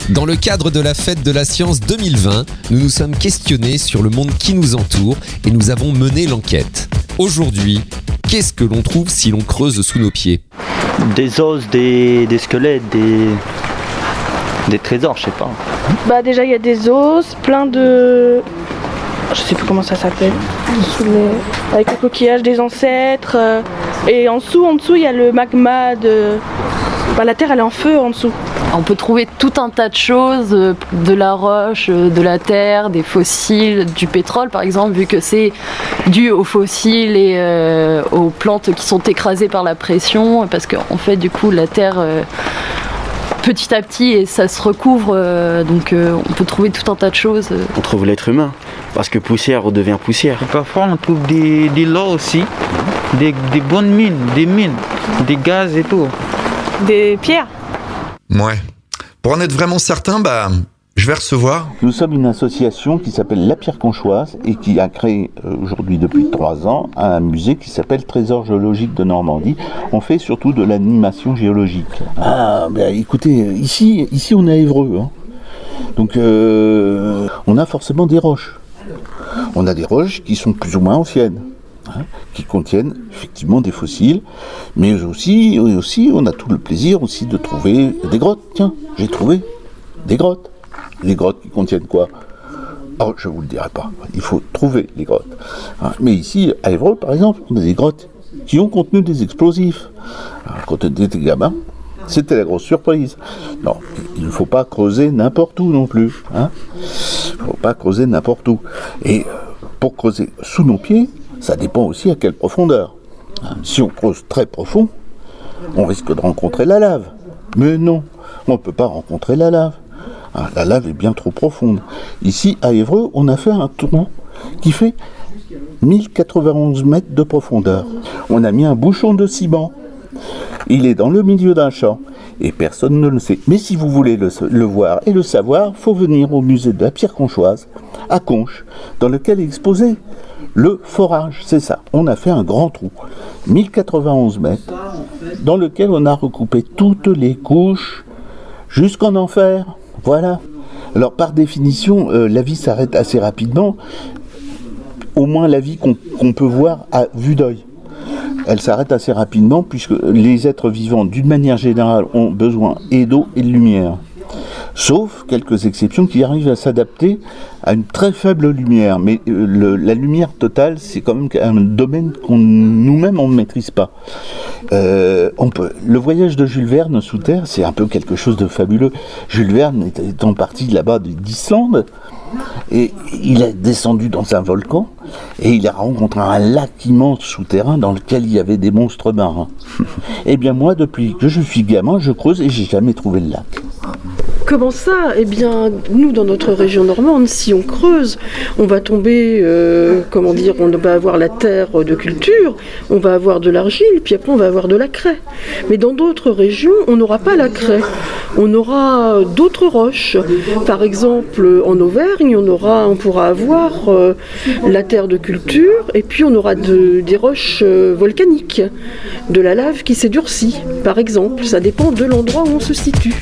Dans le cadre de la Fête de la Science 2020, nous nous sommes questionnés sur le monde qui nous entoure et nous avons mené l'enquête. Aujourd'hui, qu'est-ce que l'on trouve si l'on creuse sous nos pieds ? Des os, des squelettes, des trésors, je sais pas. Bah déjà il y a des os, plein de... Je sais plus comment ça s'appelle. Avec le coquillage des ancêtres. Et en dessous il y a le magma de... la terre elle est en feu en dessous. On peut trouver tout un tas de choses, de la roche, de la terre, des fossiles, du pétrole par exemple, vu que c'est dû aux fossiles et aux plantes qui sont écrasées par la pression, parce qu'en fait du coup la terre petit à petit et ça se recouvre, donc on peut trouver tout un tas de choses. On trouve l'être humain, parce que poussière redevient poussière. Et parfois on trouve de l'or aussi, des bonnes mines, des gaz et tout. Des pierres. Ouais. Pour en être vraiment certain, je vais recevoir. Nous sommes une association qui s'appelle La Pierre Conchoise et qui a créé aujourd'hui depuis 3 ans un musée qui s'appelle Trésor géologique de Normandie. On fait surtout de l'animation géologique. Écoutez, ici on est à Évreux. Donc on a forcément des roches. On a des roches qui sont plus ou moins anciennes. Qui contiennent effectivement des fossiles, mais aussi on a tout le plaisir aussi de trouver des grottes. Tiens, j'ai trouvé des grottes. Les grottes qui contiennent quoi ? Oh, je vous le dirai pas. Il faut trouver les grottes. Mais ici, à Évreux, par exemple, on a des grottes qui ont contenu des explosifs. Alors, quand on était gamin, c'était la grosse surprise. Non, il ne faut pas creuser n'importe où non plus. Il ne faut pas creuser n'importe où. Et pour creuser sous nos pieds, ça dépend aussi à quelle profondeur. Si on creuse très profond, on risque de rencontrer la lave. Mais non, on ne peut pas rencontrer la lave. La lave est bien trop profonde. Ici, à Évreux, on a fait un tournant qui fait 1091 mètres de profondeur. On a mis un bouchon de ciment. Il est dans le milieu d'un champ et personne ne le sait. Mais si vous voulez le voir et le savoir, il faut venir au musée de la Pierre Conchoise, à Conches, dans lequel est exposé le forage. C'est ça, on a fait un grand trou, 1091 mètres, dans lequel on a recoupé toutes les couches jusqu'en enfer. Voilà. Alors par définition, la vie s'arrête assez rapidement, au moins la vie qu'on peut voir à vue d'œil. Elle s'arrête assez rapidement puisque les êtres vivants, d'une manière générale, ont besoin et d'eau et de lumière. Sauf quelques exceptions qui arrivent à s'adapter à une très faible lumière. Mais la lumière totale, c'est quand même un domaine qu'on nous-mêmes on ne maîtrise pas. Le voyage de Jules Verne sous terre, c'est un peu quelque chose de fabuleux. Jules Verne étant parti là-bas d'Islande, et il est descendu dans un volcan et il a rencontré un lac immense souterrain dans lequel il y avait des monstres marins. Eh bien moi, depuis que je suis gamin, je creuse et j'ai jamais trouvé le lac. Comment ça ? Eh bien, nous, dans notre région normande, si on creuse, on va tomber, on va avoir la terre de culture, on va avoir de l'argile, puis après on va avoir de la craie. Mais dans d'autres régions, on n'aura pas la craie. On aura d'autres roches. Par exemple, en Auvergne, on pourra avoir la terre de culture, et puis on aura des roches volcaniques, de la lave qui s'est durcie, par exemple. Ça dépend de l'endroit où on se situe.